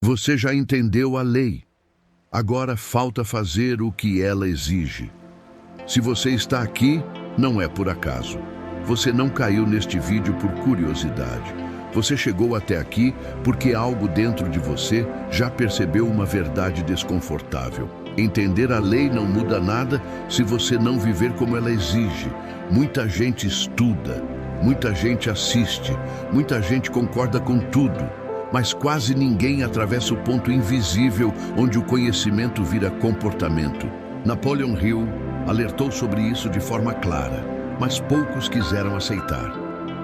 Você já entendeu a lei. Agora falta fazer o que ela exige. Se você está aqui, não é por acaso. Você não caiu neste vídeo por curiosidade. Você chegou até aqui porque algo dentro de você já percebeu uma verdade desconfortável. Entender a lei não muda nada se você não viver como ela exige. Muita gente estuda, muita gente assiste, muita gente concorda com tudo, mas quase ninguém atravessa o ponto invisível onde o conhecimento vira comportamento. Napoleon Hill alertou sobre isso de forma clara, mas poucos quiseram aceitar.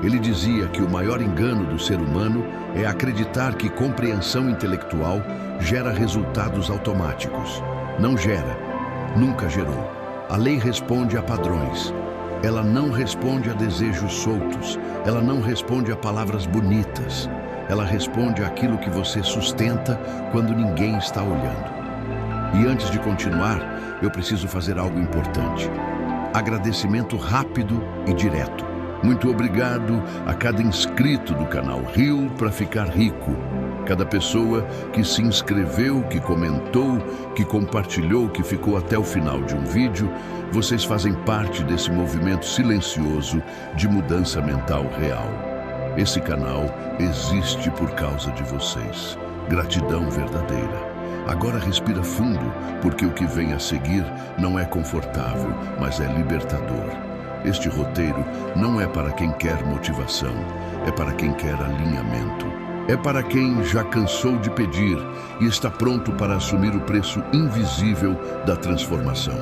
Ele dizia que o maior engano do ser humano é acreditar que compreensão intelectual gera resultados automáticos. Não gera, nunca gerou. A lei responde a padrões. Ela não responde a desejos soltos. Ela não responde a palavras bonitas. Ela responde àquilo que você sustenta quando ninguém está olhando. E antes de continuar, eu preciso fazer algo importante. Agradecimento rápido e direto. Muito obrigado a cada inscrito do canal Hill para Ficar Rico. Cada pessoa que se inscreveu, que comentou, que compartilhou, que ficou até o final de um vídeo, vocês fazem parte desse movimento silencioso de mudança mental real. Esse canal existe por causa de vocês. Gratidão verdadeira. Agora respira fundo, porque o que vem a seguir não é confortável, mas é libertador. Este roteiro não é para quem quer motivação, é para quem quer alinhamento. É para quem já cansou de pedir e está pronto para assumir o preço invisível da transformação.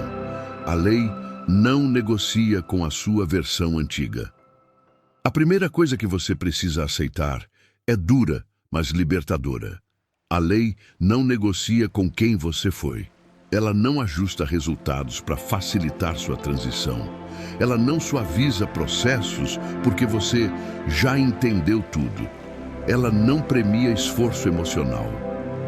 A lei não negocia com a sua versão antiga. A primeira coisa que você precisa aceitar é dura, mas libertadora. A lei não negocia com quem você foi. Ela não ajusta resultados para facilitar sua transição. Ela não suaviza processos porque você já entendeu tudo. Ela não premia esforço emocional.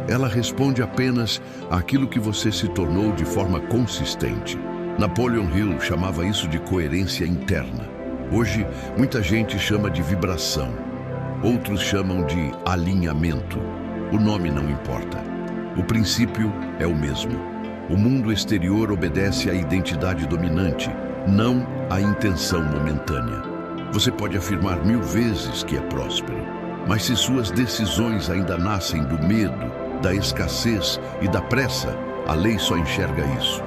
Ela responde apenas àquilo que você se tornou de forma consistente. Napoleon Hill chamava isso de coerência interna. Hoje, muita gente chama de vibração. Outros chamam de alinhamento. O nome não importa. O princípio é o mesmo. O mundo exterior obedece à identidade dominante, não à intenção momentânea. Você pode afirmar 1000 vezes que é próspero, mas se suas decisões ainda nascem do medo, da escassez e da pressa, a lei só enxerga isso.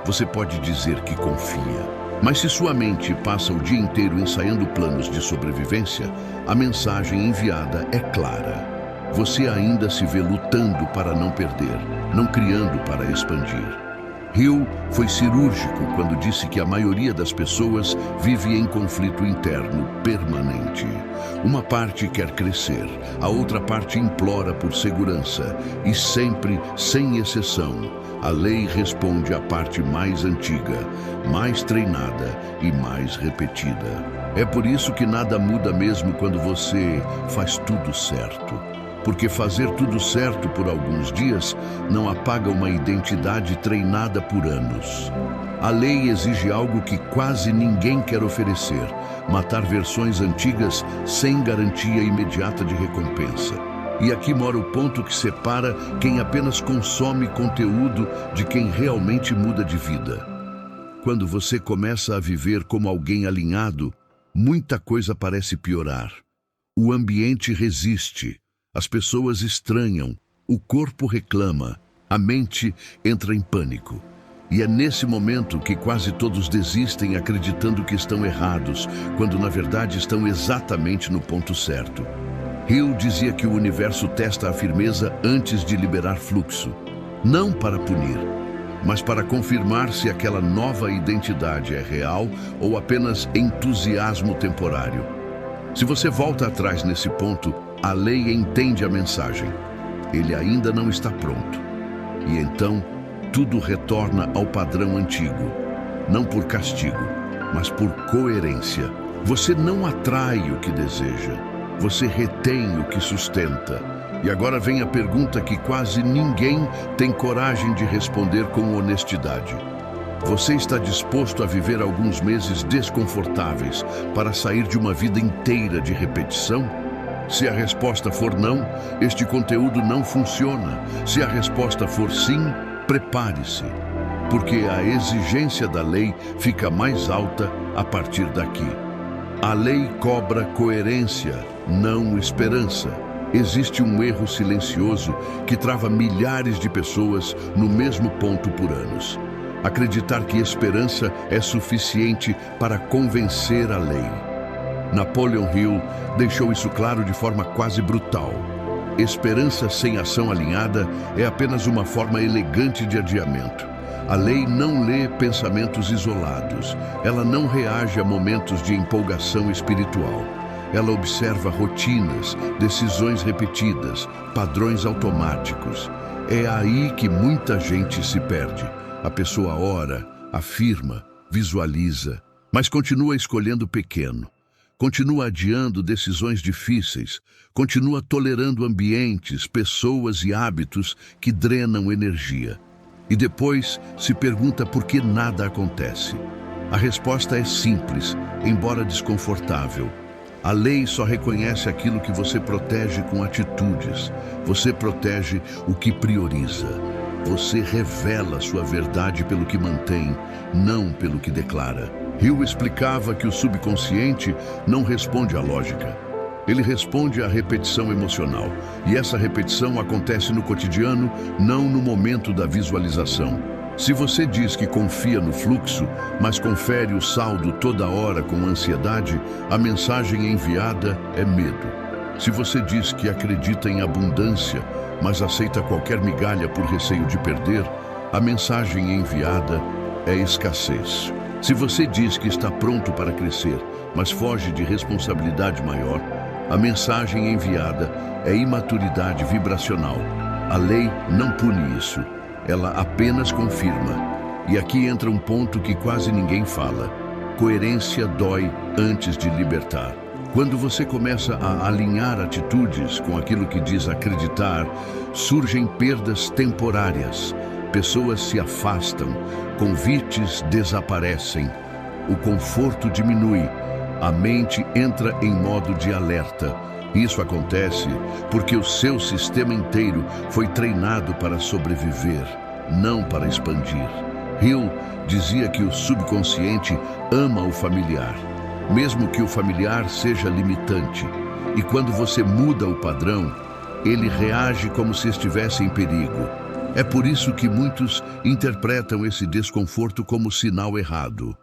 Você pode dizer que confia, mas se sua mente passa o dia inteiro ensaiando planos de sobrevivência, a mensagem enviada é clara. Você ainda se vê lutando para não perder, não criando para expandir. Hill foi cirúrgico quando disse que a maioria das pessoas vive em conflito interno permanente. Uma parte quer crescer, a outra parte implora por segurança e sempre, sem exceção, a lei responde à parte mais antiga, mais treinada e mais repetida. É por isso que nada muda mesmo quando você faz tudo certo. Porque fazer tudo certo por alguns dias não apaga uma identidade treinada por anos. A lei exige algo que quase ninguém quer oferecer: matar versões antigas sem garantia imediata de recompensa. E aqui mora o ponto que separa quem apenas consome conteúdo de quem realmente muda de vida. Quando você começa a viver como alguém alinhado, muita coisa parece piorar. O ambiente resiste. As pessoas estranham, o corpo reclama, a mente entra em pânico. E é nesse momento que quase todos desistem acreditando que estão errados, quando na verdade estão exatamente no ponto certo. Hill dizia que o universo testa a firmeza antes de liberar fluxo, não para punir, mas para confirmar se aquela nova identidade é real ou apenas entusiasmo temporário. Se você volta atrás nesse ponto, a lei entende a mensagem. Ele ainda não está pronto. E então, tudo retorna ao padrão antigo. Não por castigo, mas por coerência. Você não atrai o que deseja. Você retém o que sustenta. E agora vem a pergunta que quase ninguém tem coragem de responder com honestidade. Você está disposto a viver alguns meses desconfortáveis para sair de uma vida inteira de repetição? Se a resposta for não, este conteúdo não funciona. Se a resposta for sim, prepare-se, porque a exigência da lei fica mais alta a partir daqui. A lei cobra coerência, não esperança. Existe um erro silencioso que trava milhares de pessoas no mesmo ponto por anos. Acreditar que esperança é suficiente para convencer a lei. Napoleon Hill deixou isso claro de forma quase brutal. Esperança sem ação alinhada é apenas uma forma elegante de adiamento. A lei não lê pensamentos isolados. Ela não reage a momentos de empolgação espiritual. Ela observa rotinas, decisões repetidas, padrões automáticos. É aí que muita gente se perde. A pessoa ora, afirma, visualiza, mas continua escolhendo pequeno. Continua adiando decisões difíceis, continua tolerando ambientes, pessoas e hábitos que drenam energia. E depois se pergunta por que nada acontece. A resposta é simples, embora desconfortável. A lei só reconhece aquilo que você protege com atitudes. Você protege o que prioriza. Você revela sua verdade pelo que mantém, não pelo que declara. Hill explicava que o subconsciente não responde à lógica. Ele responde à repetição emocional. E essa repetição acontece no cotidiano, não no momento da visualização. Se você diz que confia no fluxo, mas confere o saldo toda hora com ansiedade, a mensagem enviada é medo. Se você diz que acredita em abundância, mas aceita qualquer migalha por receio de perder, a mensagem enviada é escassez. Se você diz que está pronto para crescer, mas foge de responsabilidade maior, a mensagem enviada é imaturidade vibracional. A lei não pune isso, ela apenas confirma. E aqui entra um ponto que quase ninguém fala. Coerência dói antes de libertar. Quando você começa a alinhar atitudes com aquilo que diz acreditar, surgem perdas temporárias. Pessoas se afastam, convites desaparecem, o conforto diminui, a mente entra em modo de alerta. Isso acontece porque o seu sistema inteiro foi treinado para sobreviver, não para expandir. Hill dizia que o subconsciente ama o familiar, mesmo que o familiar seja limitante. E quando você muda o padrão, ele reage como se estivesse em perigo. É por isso que muitos interpretam esse desconforto como sinal errado.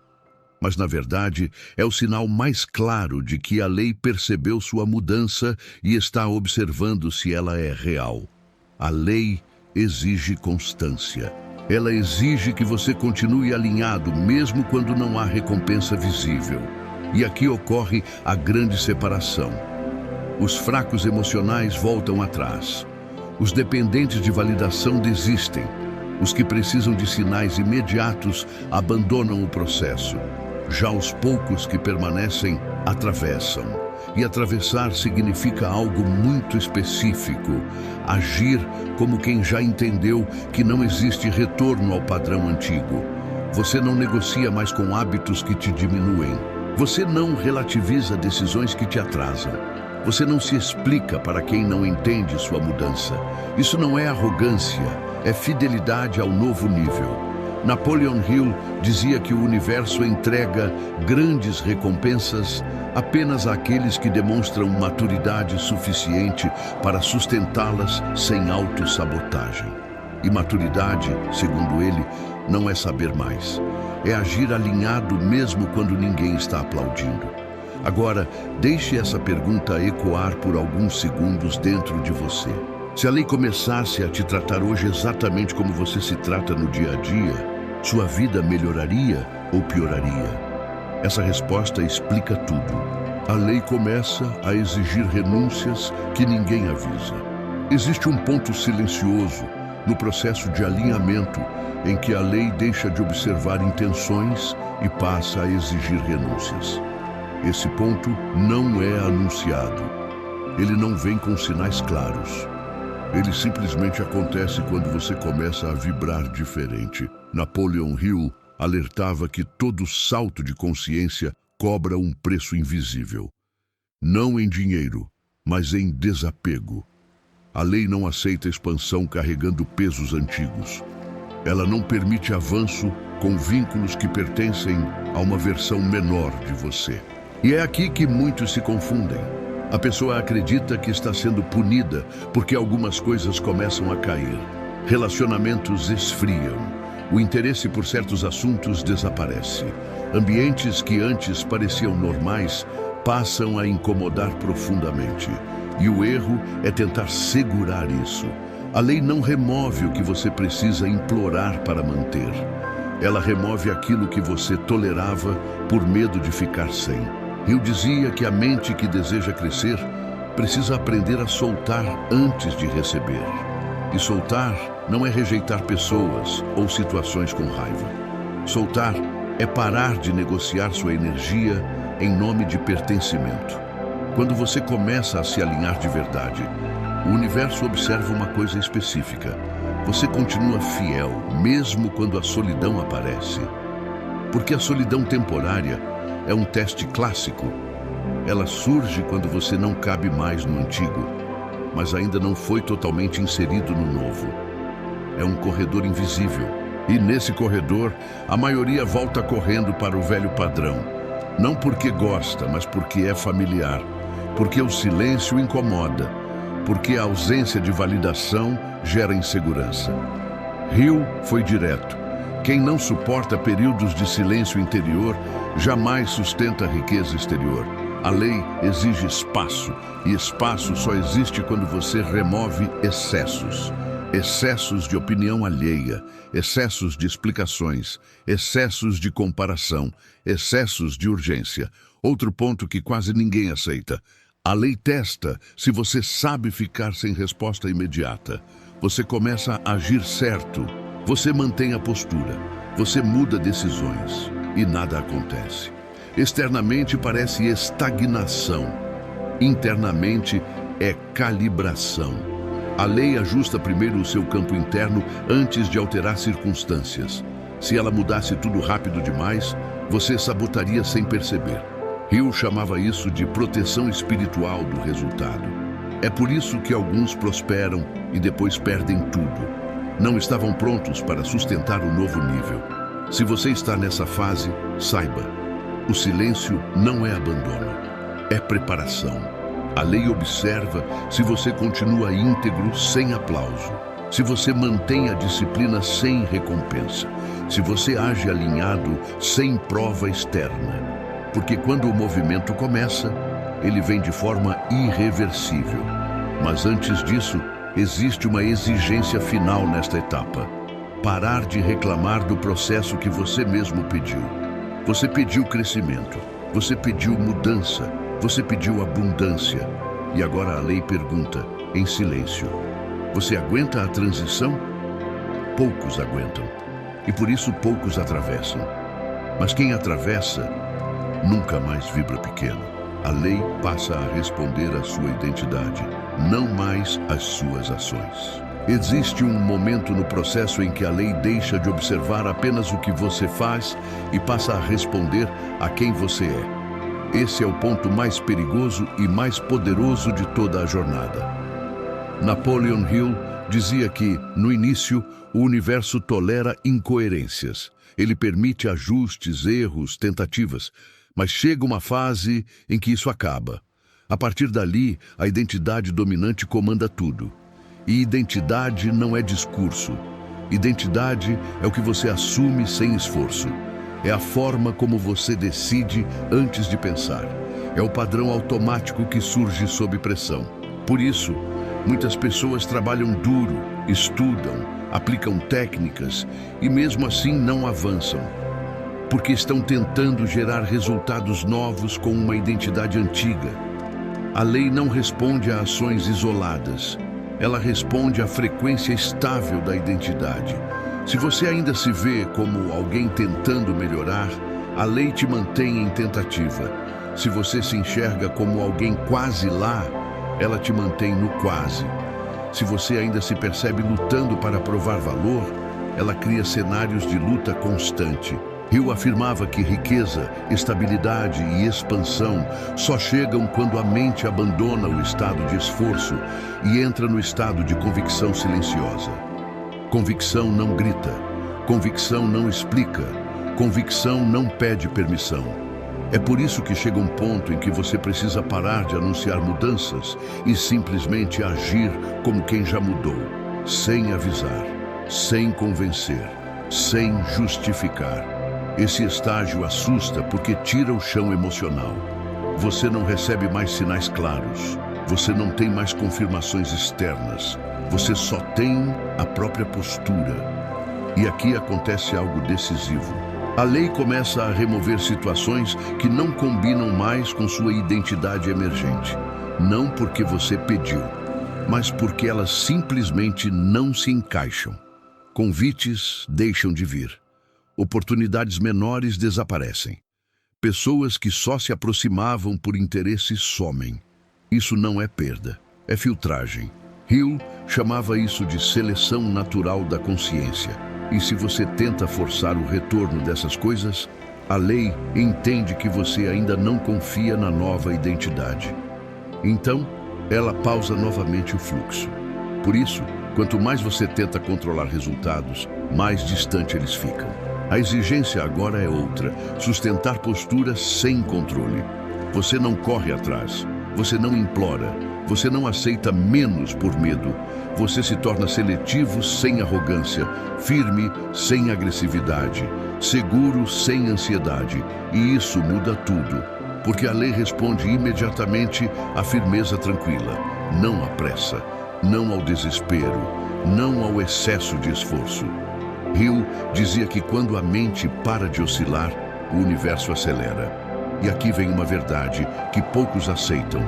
Mas, na verdade, é o sinal mais claro de que a lei percebeu sua mudança e está observando se ela é real. A lei exige constância. Ela exige que você continue alinhado, mesmo quando não há recompensa visível. E aqui ocorre a grande separação. Os fracos emocionais voltam atrás. Os dependentes de validação desistem. Os que precisam de sinais imediatos abandonam o processo. Já os poucos que permanecem atravessam. E atravessar significa algo muito específico. Agir como quem já entendeu que não existe retorno ao padrão antigo. Você não negocia mais com hábitos que te diminuem. Você não relativiza decisões que te atrasam. Você não se explica para quem não entende sua mudança. Isso não é arrogância, é fidelidade ao novo nível. Napoleon Hill dizia que o universo entrega grandes recompensas apenas àqueles que demonstram maturidade suficiente para sustentá-las sem autossabotagem. E maturidade, segundo ele, não é saber mais. É agir alinhado mesmo quando ninguém está aplaudindo. Agora, deixe essa pergunta ecoar por alguns segundos dentro de você. Se a lei começasse a te tratar hoje exatamente como você se trata no dia a dia, sua vida melhoraria ou pioraria? Essa resposta explica tudo. A lei começa a exigir renúncias que ninguém avisa. Existe um ponto silencioso no processo de alinhamento em que a lei deixa de observar intenções e passa a exigir renúncias. Esse ponto não é anunciado. Ele não vem com sinais claros. Ele simplesmente acontece quando você começa a vibrar diferente. Napoleon Hill alertava que todo salto de consciência cobra um preço invisível. Não em dinheiro, mas em desapego. A lei não aceita expansão carregando pesos antigos. Ela não permite avanço com vínculos que pertencem a uma versão menor de você. E é aqui que muitos se confundem. A pessoa acredita que está sendo punida porque algumas coisas começam a cair. Relacionamentos esfriam. O interesse por certos assuntos desaparece. Ambientes que antes pareciam normais passam a incomodar profundamente. E o erro é tentar segurar isso. A lei não remove o que você precisa implorar para manter. Ela remove aquilo que você tolerava por medo de ficar sem. Eu dizia que a mente que deseja crescer precisa aprender a soltar antes de receber. E soltar não é rejeitar pessoas ou situações com raiva. Soltar é parar de negociar sua energia em nome de pertencimento. Quando você começa a se alinhar de verdade, o universo observa uma coisa específica. Você continua fiel, mesmo quando a solidão aparece. Porque a solidão temporária é um teste clássico. Ela surge quando você não cabe mais no antigo, mas ainda não foi totalmente inserido no novo. É um corredor invisível. E nesse corredor, a maioria volta correndo para o velho padrão. Não porque gosta, mas porque é familiar. Porque o silêncio incomoda. Porque a ausência de validação gera insegurança. Hill foi direto. Quem não suporta períodos de silêncio interior jamais sustenta a riqueza exterior. A lei exige espaço, e espaço só existe quando você remove excessos. Excessos de opinião alheia, excessos de explicações, excessos de comparação, excessos de urgência. Outro ponto que quase ninguém aceita. A lei testa se você sabe ficar sem resposta imediata. Você começa a agir certo. Você mantém a postura. Você muda decisões. E nada acontece. Externamente parece estagnação. Internamente é calibração. A lei ajusta primeiro o seu campo interno antes de alterar circunstâncias. Se ela mudasse tudo rápido demais, você sabotaria sem perceber. Hill chamava isso de proteção espiritual do resultado. É por isso que alguns prosperam e depois perdem tudo. Não estavam prontos para sustentar o novo nível. Se você está nessa fase, saiba, o silêncio não é abandono, é preparação. A lei observa se você continua íntegro sem aplauso, se você mantém a disciplina sem recompensa, se você age alinhado sem prova externa. Porque quando o movimento começa, ele vem de forma irreversível. Mas antes disso, existe uma exigência final nesta etapa. Parar de reclamar do processo que você mesmo pediu. Você pediu crescimento, você pediu mudança, você pediu abundância. E agora a lei pergunta, em silêncio: você aguenta a transição? Poucos aguentam. E por isso poucos atravessam. Mas quem atravessa nunca mais vibra pequeno. A lei passa a responder à sua identidade, não mais às suas ações. Existe um momento no processo em que a lei deixa de observar apenas o que você faz e passa a responder a quem você é. Esse é o ponto mais perigoso e mais poderoso de toda a jornada. Napoleon Hill dizia que, no início, o universo tolera incoerências. Ele permite ajustes, erros, tentativas. Mas chega uma fase em que isso acaba. A partir dali, a identidade dominante comanda tudo. E identidade não é discurso. Identidade é o que você assume sem esforço. É a forma como você decide antes de pensar. É o padrão automático que surge sob pressão. Por isso, muitas pessoas trabalham duro, estudam, aplicam técnicas e mesmo assim não avançam. Porque estão tentando gerar resultados novos com uma identidade antiga. A lei não responde a ações isoladas. Ela responde à frequência estável da identidade. Se você ainda se vê como alguém tentando melhorar, a lei te mantém em tentativa. Se você se enxerga como alguém quase lá, ela te mantém no quase. Se você ainda se percebe lutando para provar valor, ela cria cenários de luta constante. Hill afirmava que riqueza, estabilidade e expansão só chegam quando a mente abandona o estado de esforço e entra no estado de convicção silenciosa. Convicção não grita, convicção não explica, convicção não pede permissão. É por isso que chega um ponto em que você precisa parar de anunciar mudanças e simplesmente agir como quem já mudou, sem avisar, sem convencer, sem justificar. Esse estágio assusta porque tira o chão emocional. Você não recebe mais sinais claros. Você não tem mais confirmações externas. Você só tem a própria postura. E aqui acontece algo decisivo. A lei começa a remover situações que não combinam mais com sua identidade emergente. Não porque você pediu, mas porque elas simplesmente não se encaixam. Convites deixam de vir. Oportunidades menores desaparecem. Pessoas que só se aproximavam por interesse somem. Isso não é perda, é filtragem. Hill chamava isso de seleção natural da consciência. E se você tenta forçar o retorno dessas coisas, a lei entende que você ainda não confia na nova identidade. Então, ela pausa novamente o fluxo. Por isso, quanto mais você tenta controlar resultados, mais distante eles ficam. A exigência agora é outra: sustentar posturas sem controle. Você não corre atrás, você não implora, você não aceita menos por medo. Você se torna seletivo sem arrogância, firme sem agressividade, seguro sem ansiedade. E isso muda tudo, porque a lei responde imediatamente à firmeza tranquila, não à pressa, não ao desespero, não ao excesso de esforço. Hill dizia que quando a mente para de oscilar, o universo acelera. E aqui vem uma verdade que poucos aceitam.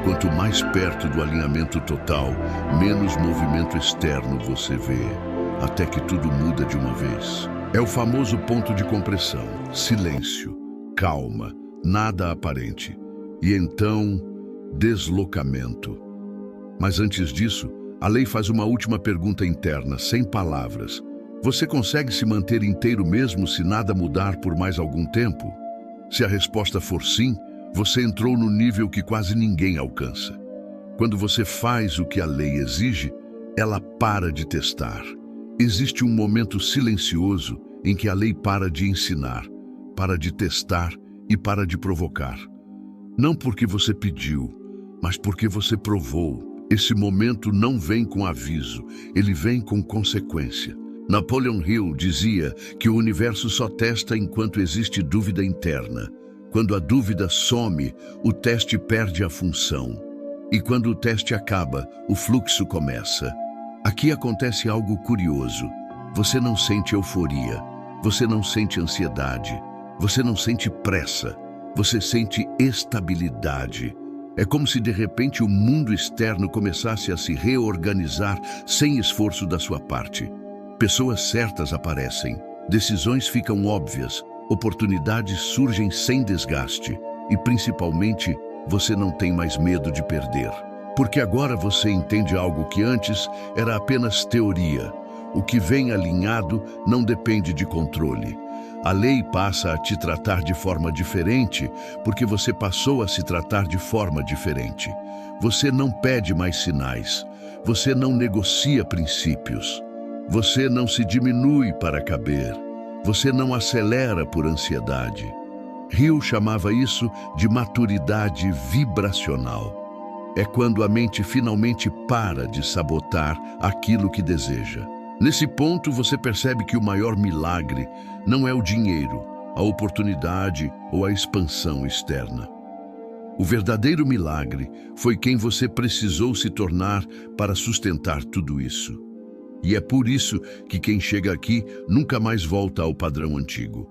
Quanto mais perto do alinhamento total, menos movimento externo você vê, até que tudo muda de uma vez. É o famoso ponto de compressão, silêncio, calma, nada aparente. E então, deslocamento. Mas antes disso, a lei faz uma última pergunta interna, sem palavras. Você consegue se manter inteiro mesmo se nada mudar por mais algum tempo? Se a resposta for sim, você entrou no nível que quase ninguém alcança. Quando você faz o que a lei exige, ela para de testar. Existe um momento silencioso em que a lei para de ensinar, para de testar e para de provocar. Não porque você pediu, mas porque você provou. Esse momento não vem com aviso, ele vem com consequência. Napoleon Hill dizia que o universo só testa enquanto existe dúvida interna. Quando a dúvida some, o teste perde a função. E quando o teste acaba, o fluxo começa. Aqui acontece algo curioso. Você não sente euforia, você não sente ansiedade, você não sente pressa, você sente estabilidade. É como se de repente o mundo externo começasse a se reorganizar sem esforço da sua parte. Pessoas certas aparecem, decisões ficam óbvias, oportunidades surgem sem desgaste e, principalmente, você não tem mais medo de perder. Porque agora você entende algo que antes era apenas teoria. O que vem alinhado não depende de controle. A lei passa a te tratar de forma diferente porque você passou a se tratar de forma diferente. Você não pede mais sinais, você não negocia princípios. Você não se diminui para caber. Você não acelera por ansiedade. Hill chamava isso de maturidade vibracional. É quando a mente finalmente para de sabotar aquilo que deseja. Nesse ponto, você percebe que o maior milagre não é o dinheiro, a oportunidade ou a expansão externa. O verdadeiro milagre foi quem você precisou se tornar para sustentar tudo isso. E é por isso que quem chega aqui nunca mais volta ao padrão antigo.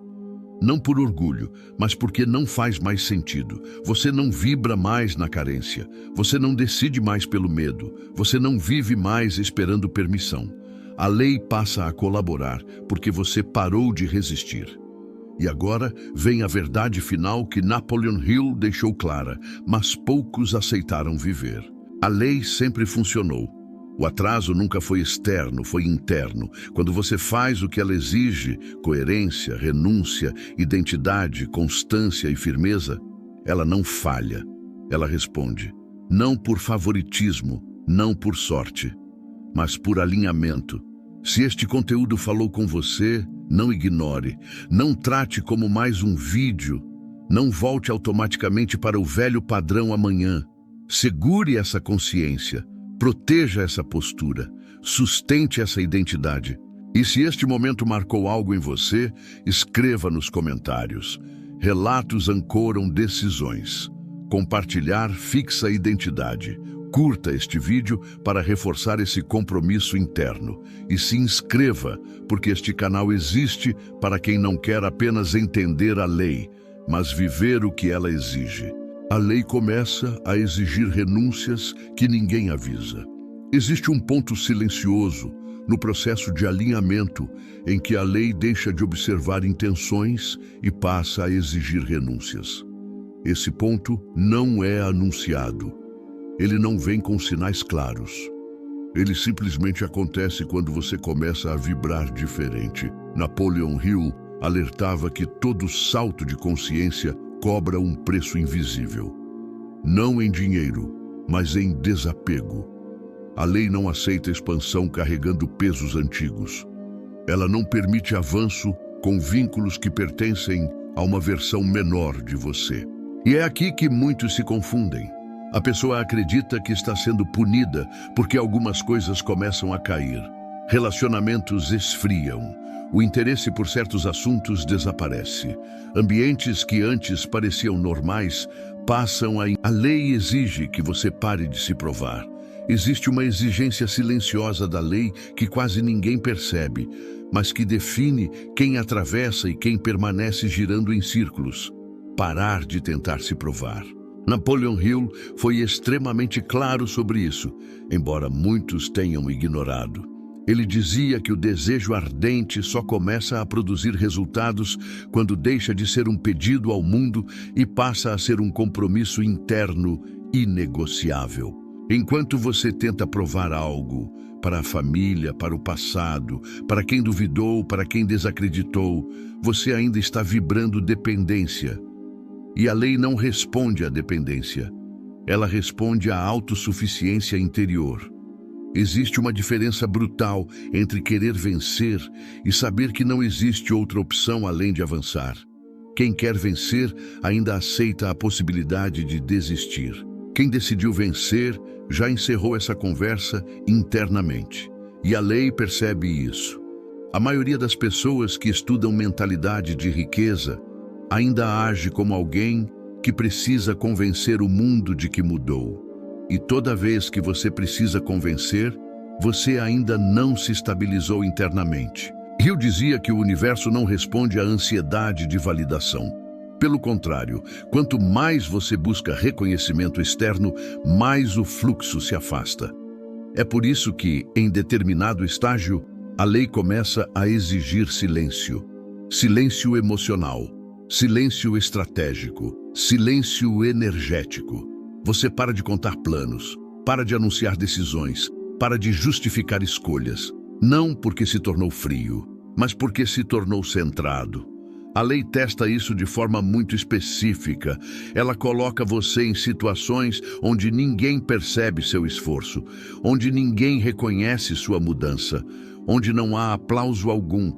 Não por orgulho, mas porque não faz mais sentido. Você não vibra mais na carência. Você não decide mais pelo medo. Você não vive mais esperando permissão. A lei passa a colaborar porque você parou de resistir. E agora vem a verdade final que Napoleon Hill deixou clara, mas poucos aceitaram viver. A lei sempre funcionou. O atraso nunca foi externo, foi interno. Quando você faz o que ela exige, coerência, renúncia, identidade, constância e firmeza, ela não falha. Ela responde, não por favoritismo, não por sorte, mas por alinhamento. Se este conteúdo falou com você, não ignore, não trate como mais um vídeo, não volte automaticamente para o velho padrão amanhã. Segure essa consciência, proteja essa postura, sustente essa identidade. E se este momento marcou algo em você, escreva nos comentários. Relatos ancoram decisões. Compartilhar fixa a identidade. Curta este vídeo para reforçar esse compromisso interno. E se inscreva, porque este canal existe para quem não quer apenas entender a lei, mas viver o que ela exige. A lei começa a exigir renúncias que ninguém avisa. Existe um ponto silencioso no processo de alinhamento em que a lei deixa de observar intenções e passa a exigir renúncias. Esse ponto não é anunciado. Ele não vem com sinais claros. Ele simplesmente acontece quando você começa a vibrar diferente. Napoleon Hill alertava que todo salto de consciência cobra um preço invisível. Não em dinheiro, mas em desapego. A lei não aceita expansão carregando pesos antigos. Ela não permite avanço com vínculos que pertencem a uma versão menor de você. E é aqui que muitos se confundem. A pessoa acredita que está sendo punida porque algumas coisas começam a cair. Relacionamentos esfriam. O interesse por certos assuntos desaparece. Ambientes que antes pareciam normais passam a... A lei exige que você pare de se provar. Existe uma exigência silenciosa da lei que quase ninguém percebe, mas que define quem atravessa e quem permanece girando em círculos. Parar de tentar se provar. Napoleon Hill foi extremamente claro sobre isso, embora muitos tenham ignorado. Ele dizia que o desejo ardente só começa a produzir resultados quando deixa de ser um pedido ao mundo e passa a ser um compromisso interno inegociável. Enquanto você tenta provar algo para a família, para o passado, para quem duvidou, para quem desacreditou, você ainda está vibrando dependência. E a lei não responde à dependência. Ela responde à autossuficiência interior. Existe uma diferença brutal entre querer vencer e saber que não existe outra opção além de avançar. Quem quer vencer ainda aceita a possibilidade de desistir. Quem decidiu vencer já encerrou essa conversa internamente. E a lei percebe isso. A maioria das pessoas que estudam mentalidade de riqueza ainda age como alguém que precisa convencer o mundo de que mudou. E toda vez que você precisa convencer, você ainda não se estabilizou internamente. Hill dizia que o universo não responde à ansiedade de validação. Pelo contrário, quanto mais você busca reconhecimento externo, mais o fluxo se afasta. É por isso que, em determinado estágio, a lei começa a exigir silêncio. Silêncio emocional, silêncio estratégico, silêncio energético. Você para de contar planos, para de anunciar decisões, para de justificar escolhas. Não porque se tornou frio, mas porque se tornou centrado. A lei testa isso de forma muito específica. Ela coloca você em situações onde ninguém percebe seu esforço, onde ninguém reconhece sua mudança, onde não há aplauso algum.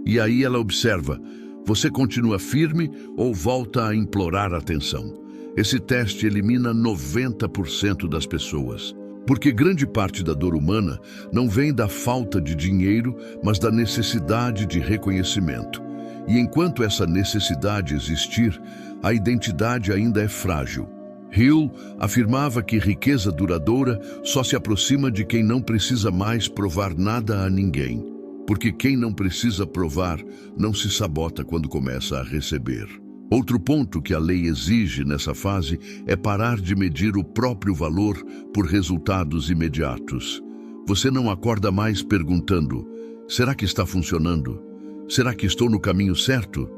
E aí ela observa, você continua firme ou volta a implorar atenção? Esse teste elimina 90% das pessoas. Porque grande parte da dor humana não vem da falta de dinheiro, mas da necessidade de reconhecimento. E enquanto essa necessidade existir, a identidade ainda é frágil. Hill afirmava que riqueza duradoura só se aproxima de quem não precisa mais provar nada a ninguém. Porque quem não precisa provar não se sabota quando começa a receber. Outro ponto que a lei exige nessa fase é parar de medir o próprio valor por resultados imediatos. Você não acorda mais perguntando, será que está funcionando? Será que estou no caminho certo?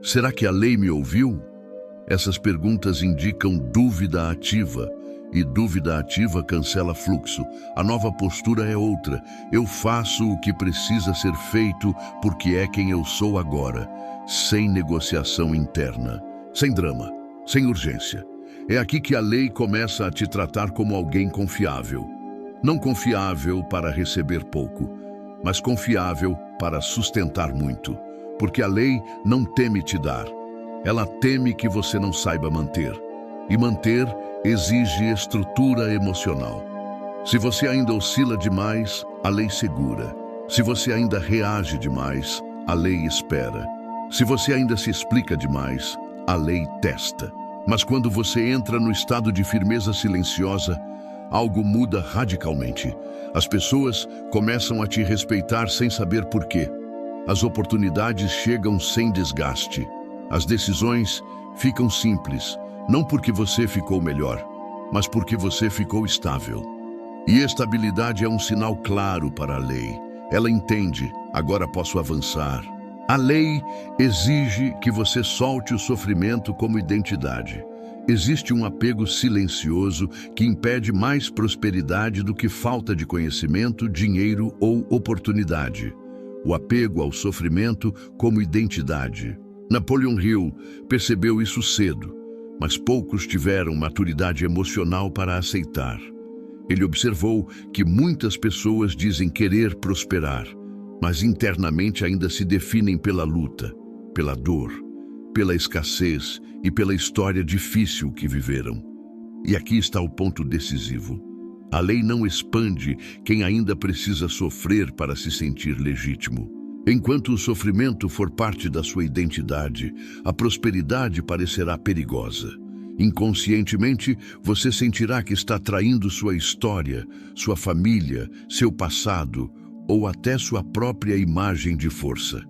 Será que a lei me ouviu? Essas perguntas indicam dúvida ativa, E dúvida ativa cancela fluxo. A nova postura é outra. Eu faço o que precisa ser feito porque é quem eu sou agora, sem negociação interna, sem drama, sem urgência. É aqui que a lei começa a te tratar como alguém confiável. Não confiável para receber pouco, mas confiável para sustentar muito. Porque a lei não teme te dar. Ela teme que você não saiba manter. E manter exige estrutura emocional. Se você ainda oscila demais, a lei segura. Se você ainda reage demais, a lei espera. Se você ainda se explica demais, a lei testa. Mas quando você entra no estado de firmeza silenciosa, algo muda radicalmente. As pessoas começam a te respeitar sem saber por quê. As oportunidades chegam sem desgaste. As decisões ficam simples, não porque você ficou melhor, mas porque você ficou estável. E estabilidade é um sinal claro para a lei. Ela entende, agora posso avançar. A lei exige que você solte o sofrimento como identidade. Existe um apego silencioso que impede mais prosperidade do que falta de conhecimento, dinheiro ou oportunidade. O apego ao sofrimento como identidade. Napoleon Hill percebeu isso cedo, mas poucos tiveram maturidade emocional para aceitar. Ele observou que muitas pessoas dizem querer prosperar, mas internamente ainda se definem pela luta, pela dor, pela escassez e pela história difícil que viveram. E aqui está o ponto decisivo. A lei não expande quem ainda precisa sofrer para se sentir legítimo. Enquanto o sofrimento for parte da sua identidade, a prosperidade parecerá perigosa. Inconscientemente, você sentirá que está traindo sua história, sua família, seu passado ou até sua própria imagem de força.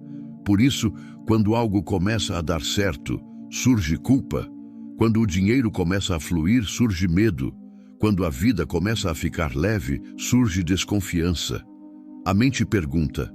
Por isso, quando algo começa a dar certo, surge culpa. Quando o dinheiro começa a fluir, surge medo. Quando a vida começa a ficar leve, surge desconfiança. A mente pergunta: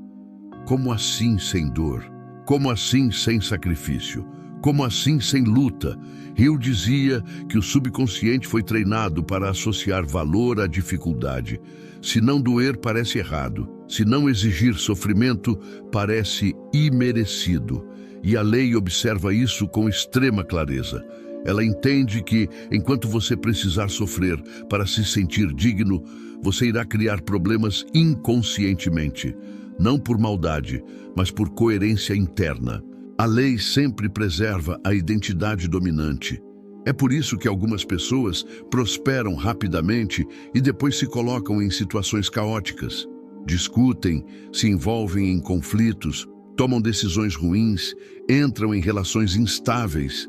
como assim sem dor? Como assim sem sacrifício? Como assim sem luta? Hill dizia que o subconsciente foi treinado para associar valor à dificuldade. Se não doer, parece errado. Se não exigir sofrimento, parece imerecido. E a lei observa isso com extrema clareza. Ela entende que, enquanto você precisar sofrer para se sentir digno, você irá criar problemas inconscientemente. Não por maldade, mas por coerência interna. A lei sempre preserva a identidade dominante. É por isso que algumas pessoas prosperam rapidamente e depois se colocam em situações caóticas. Discutem, se envolvem em conflitos, tomam decisões ruins, entram em relações instáveis.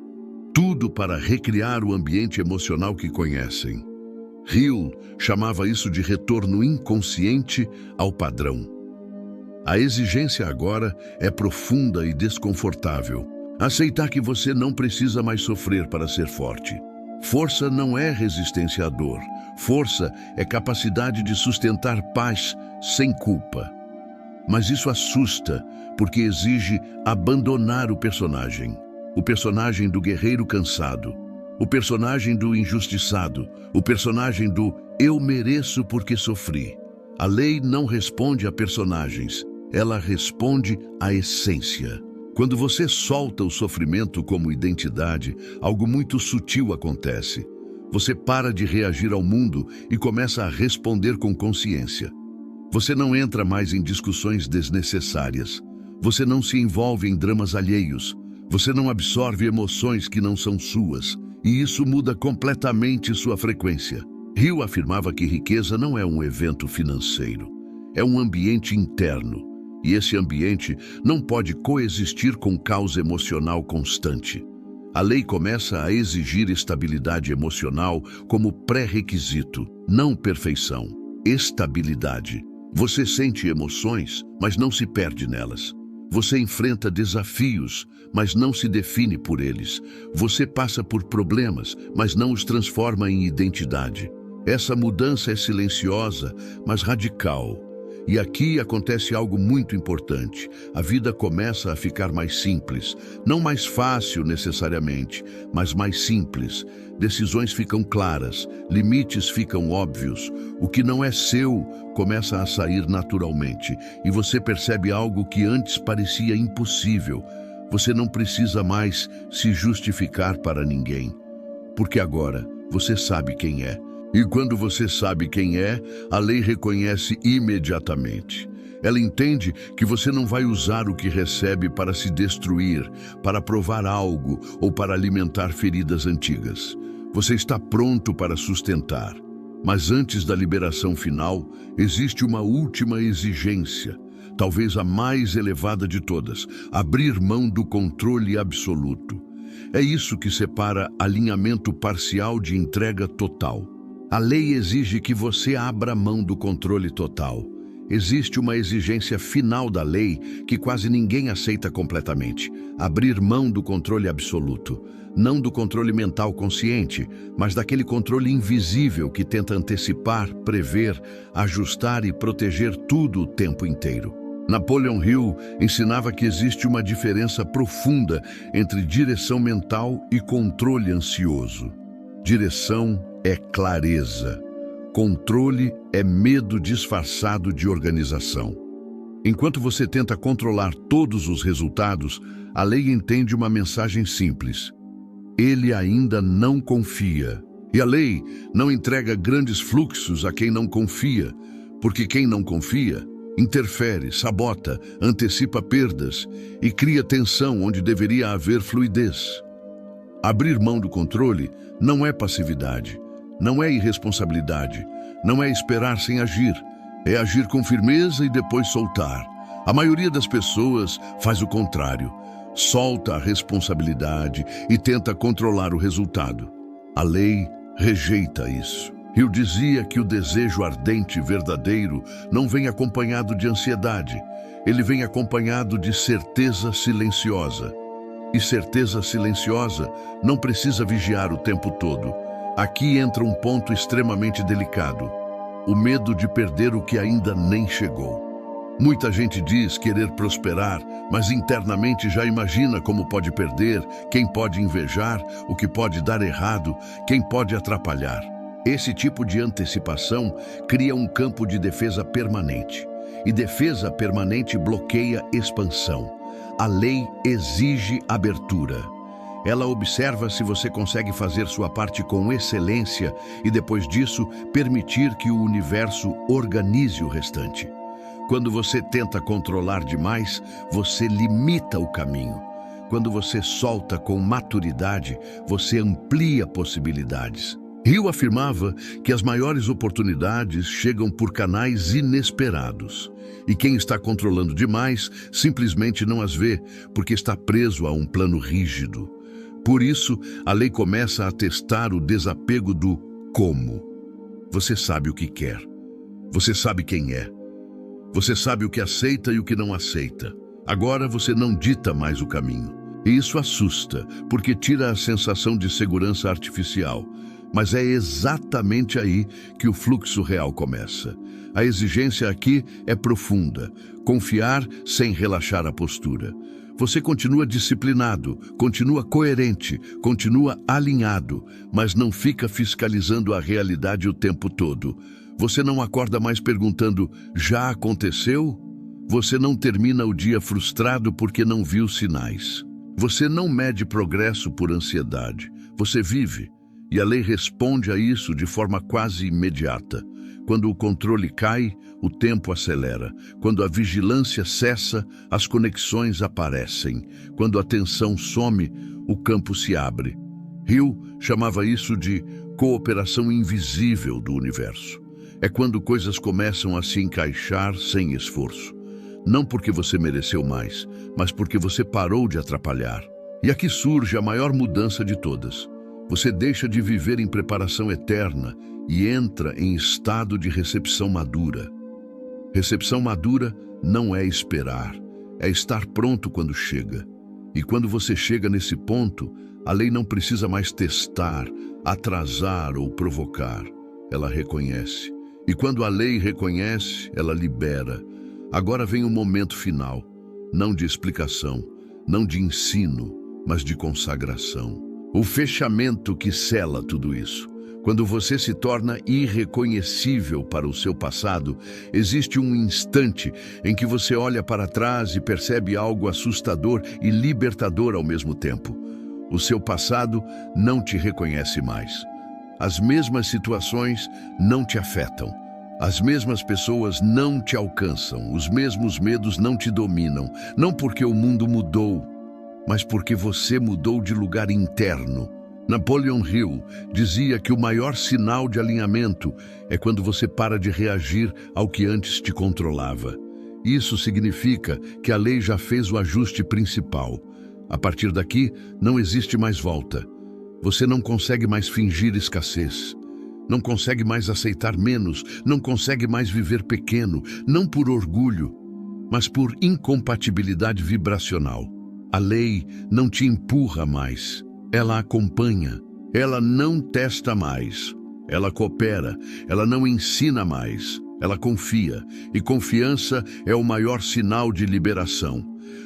Tudo para recriar o ambiente emocional que conhecem. Hill chamava isso de retorno inconsciente ao padrão. A exigência agora é profunda e desconfortável. Aceitar que você não precisa mais sofrer para ser forte. Força não é resistência à dor. Força é capacidade de sustentar paz sem culpa. Mas isso assusta, porque exige abandonar o personagem. O personagem do guerreiro cansado. O personagem do injustiçado. O personagem do eu mereço porque sofri. A lei não responde a personagens. Ela responde à essência. Quando você solta o sofrimento como identidade, algo muito sutil acontece. Você para de reagir ao mundo e começa a responder com consciência. Você não entra mais em discussões desnecessárias. Você não se envolve em dramas alheios. Você não absorve emoções que não são suas. E isso muda completamente sua frequência. Hill afirmava que riqueza não é um evento financeiro. É um ambiente interno. E esse ambiente não pode coexistir com caos emocional constante. A lei começa a exigir estabilidade emocional como pré-requisito, não perfeição. Estabilidade. Você sente emoções, mas não se perde nelas. Você enfrenta desafios, mas não se define por eles. Você passa por problemas, mas não os transforma em identidade. Essa mudança é silenciosa, mas radical. E aqui acontece algo muito importante. A vida começa a ficar mais simples. Não mais fácil necessariamente, mas mais simples. Decisões ficam claras, limites ficam óbvios. O que não é seu começa a sair naturalmente. E você percebe algo que antes parecia impossível. Você não precisa mais se justificar para ninguém. Porque agora você sabe quem é. E quando você sabe quem é, a lei reconhece imediatamente. Ela entende que você não vai usar o que recebe para se destruir, para provar algo ou para alimentar feridas antigas. Você está pronto para sustentar. Mas antes da liberação final, existe uma última exigência, talvez a mais elevada de todas: abrir mão do controle absoluto. É isso que separa alinhamento parcial de entrega total. A lei exige que você abra mão do controle total. Existe uma exigência final da lei que quase ninguém aceita completamente: abrir mão do controle absoluto. Não do controle mental consciente, mas daquele controle invisível que tenta antecipar, prever, ajustar e proteger tudo o tempo inteiro. Napoleon Hill ensinava que existe uma diferença profunda entre direção mental e controle ansioso. Direção é clareza. Controle é medo disfarçado de organização. Enquanto você tenta controlar todos os resultados, a lei entende uma mensagem simples: ele ainda não confia. E a lei não entrega grandes fluxos a quem não confia, porque quem não confia interfere, sabota, antecipa perdas e cria tensão onde deveria haver fluidez. Abrir mão do controle não é passividade, não é irresponsabilidade, não é esperar sem agir, é agir com firmeza e depois soltar. A maioria das pessoas faz o contrário, solta a responsabilidade e tenta controlar o resultado. A lei rejeita isso. Hill dizia que o desejo ardente e verdadeiro não vem acompanhado de ansiedade, ele vem acompanhado de certeza silenciosa. E certeza silenciosa não precisa vigiar o tempo todo. Aqui entra um ponto extremamente delicado: o medo de perder o que ainda nem chegou. Muita gente diz querer prosperar, mas internamente já imagina como pode perder, quem pode invejar, o que pode dar errado, quem pode atrapalhar. Esse tipo de antecipação cria um campo de defesa permanente. E defesa permanente bloqueia expansão. A lei exige abertura. Ela observa se você consegue fazer sua parte com excelência e, depois disso, permitir que o universo organize o restante. Quando você tenta controlar demais, você limita o caminho. Quando você solta com maturidade, você amplia possibilidades. Hill afirmava que as maiores oportunidades chegam por canais inesperados. E quem está controlando demais simplesmente não as vê, porque está preso a um plano rígido. Por isso, a lei começa a testar o desapego do como. Você sabe o que quer. Você sabe quem é. Você sabe o que aceita e o que não aceita. Agora você não dita mais o caminho. E isso assusta, porque tira a sensação de segurança artificial. Mas é exatamente aí que o fluxo real começa. A exigência aqui é profunda: confiar sem relaxar a postura. Você continua disciplinado, continua coerente, continua alinhado, mas não fica fiscalizando a realidade o tempo todo. Você não acorda mais perguntando: já aconteceu? Você não termina o dia frustrado porque não viu sinais. Você não mede progresso por ansiedade. Você vive. E a lei responde a isso de forma quase imediata. Quando o controle cai, o tempo acelera. Quando a vigilância cessa, as conexões aparecem. Quando a tensão some, o campo se abre. Hill chamava isso de cooperação invisível do universo. É quando coisas começam a se encaixar sem esforço. Não porque você mereceu mais, mas porque você parou de atrapalhar. E aqui surge a maior mudança de todas. Você deixa de viver em preparação eterna e entra em estado de recepção madura. Recepção madura não é esperar, é estar pronto quando chega. E quando você chega nesse ponto, a lei não precisa mais testar, atrasar ou provocar. Ela reconhece. E quando a lei reconhece, ela libera. Agora vem o momento final, não de explicação, não de ensino, mas de consagração. O fechamento que sela tudo isso. Quando você se torna irreconhecível para o seu passado, existe um instante em que você olha para trás e percebe algo assustador e libertador ao mesmo tempo. O seu passado não te reconhece mais. As mesmas situações não te afetam. As mesmas pessoas não te alcançam. Os mesmos medos não te dominam. Não porque o mundo mudou, mas porque você mudou de lugar interno. Napoleon Hill dizia que o maior sinal de alinhamento é quando você para de reagir ao que antes te controlava. Isso significa que a lei já fez o ajuste principal. A partir daqui, não existe mais volta. Você não consegue mais fingir escassez. Não consegue mais aceitar menos. Não consegue mais viver pequeno. Não por orgulho, mas por incompatibilidade vibracional. A lei não te empurra mais. Ela acompanha. Ela não testa mais. Ela coopera. Ela não ensina mais. Ela confia. E confiança é o maior sinal de liberação.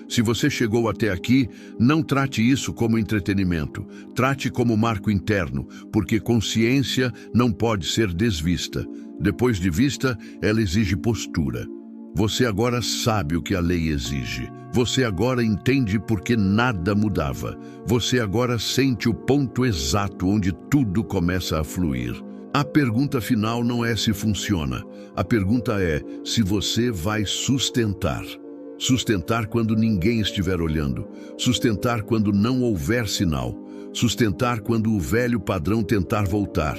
Se você chegou até aqui, não trate isso como entretenimento. Trate como marco interno, porque consciência não pode ser desvista. Depois de vista, ela exige postura. Você agora sabe o que a lei exige. Você agora entende por que nada mudava. Você agora sente o ponto exato onde tudo começa a fluir. A pergunta final não é se funciona. A pergunta é se você vai sustentar. Sustentar quando ninguém estiver olhando. Sustentar quando não houver sinal. Sustentar quando o velho padrão tentar voltar.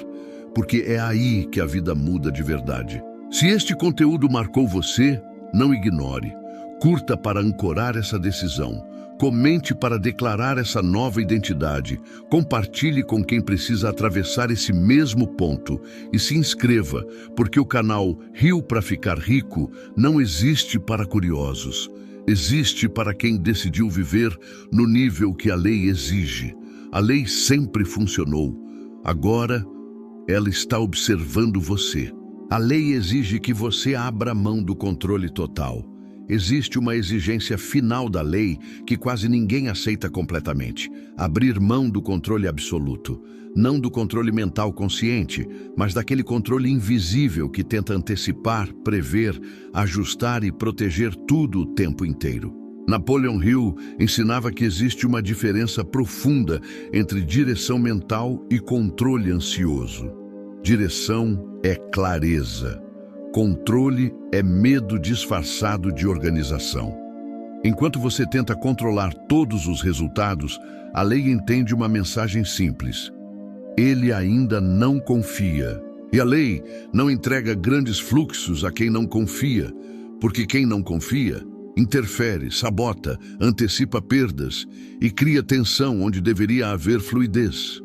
Porque é aí que a vida muda de verdade. Se este conteúdo marcou você, não ignore. Curta para ancorar essa decisão. Comente para declarar essa nova identidade. Compartilhe com quem precisa atravessar esse mesmo ponto. E se inscreva, porque o canal Rio para Ficar Rico não existe para curiosos. Existe para quem decidiu viver no nível que a lei exige. A lei sempre funcionou. Agora, ela está observando você. A lei exige que você abra mão do controle total. Existe uma exigência final da lei que quase ninguém aceita completamente. Abrir mão do controle absoluto. Não do controle mental consciente, mas daquele controle invisível que tenta antecipar, prever, ajustar e proteger tudo o tempo inteiro. Napoleon Hill ensinava que existe uma diferença profunda entre direção mental e controle ansioso. Direção é clareza. Controle é medo disfarçado de organização. Enquanto você tenta controlar todos os resultados, a lei entende uma mensagem simples. Ele ainda não confia. E a lei não entrega grandes fluxos a quem não confia, porque quem não confia interfere, sabota, antecipa perdas e cria tensão onde deveria haver fluidez.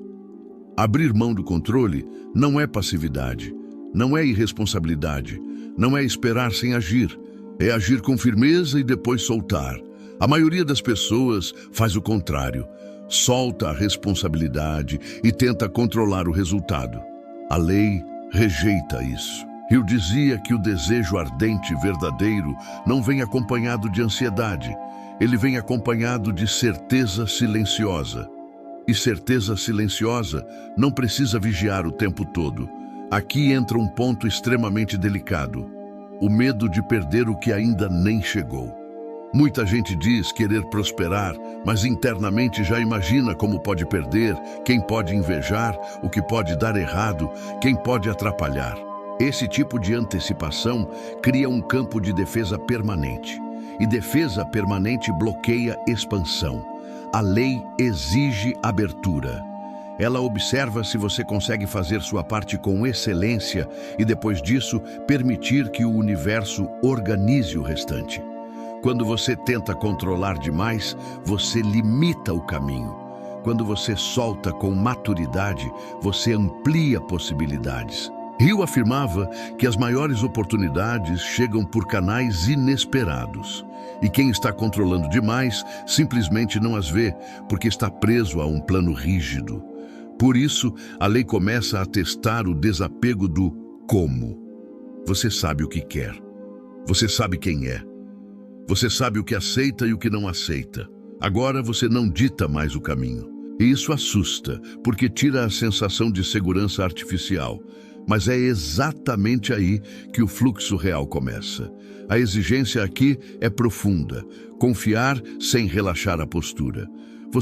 Abrir mão do controle não é passividade. Não é irresponsabilidade, não é esperar sem agir, é agir com firmeza e depois soltar. A maioria das pessoas faz o contrário, solta a responsabilidade e tenta controlar o resultado. A lei rejeita isso. Hill dizia que o desejo ardente e verdadeiro não vem acompanhado de ansiedade, ele vem acompanhado de certeza silenciosa. E certeza silenciosa não precisa vigiar o tempo todo. Aqui entra um ponto extremamente delicado: o medo de perder o que ainda nem chegou. Muita gente diz querer prosperar, mas internamente já imagina como pode perder, quem pode invejar, o que pode dar errado, quem pode atrapalhar. Esse tipo de antecipação cria um campo de defesa permanente. E defesa permanente bloqueia expansão. A lei exige abertura. Ela observa se você consegue fazer sua parte com excelência e, depois disso, permitir que o universo organize o restante. Quando você tenta controlar demais, você limita o caminho. Quando você solta com maturidade, você amplia possibilidades. Hill afirmava que as maiores oportunidades chegam por canais inesperados. E quem está controlando demais simplesmente não as vê, porque está preso a um plano rígido. Por isso, a lei começa a testar o desapego do como. Você sabe o que quer. Você sabe quem é. Você sabe o que aceita e o que não aceita. Agora você não dita mais o caminho. E isso assusta, porque tira a sensação de segurança artificial. Mas é exatamente aí que o fluxo real começa. A exigência aqui é profunda. Confiar sem relaxar a postura.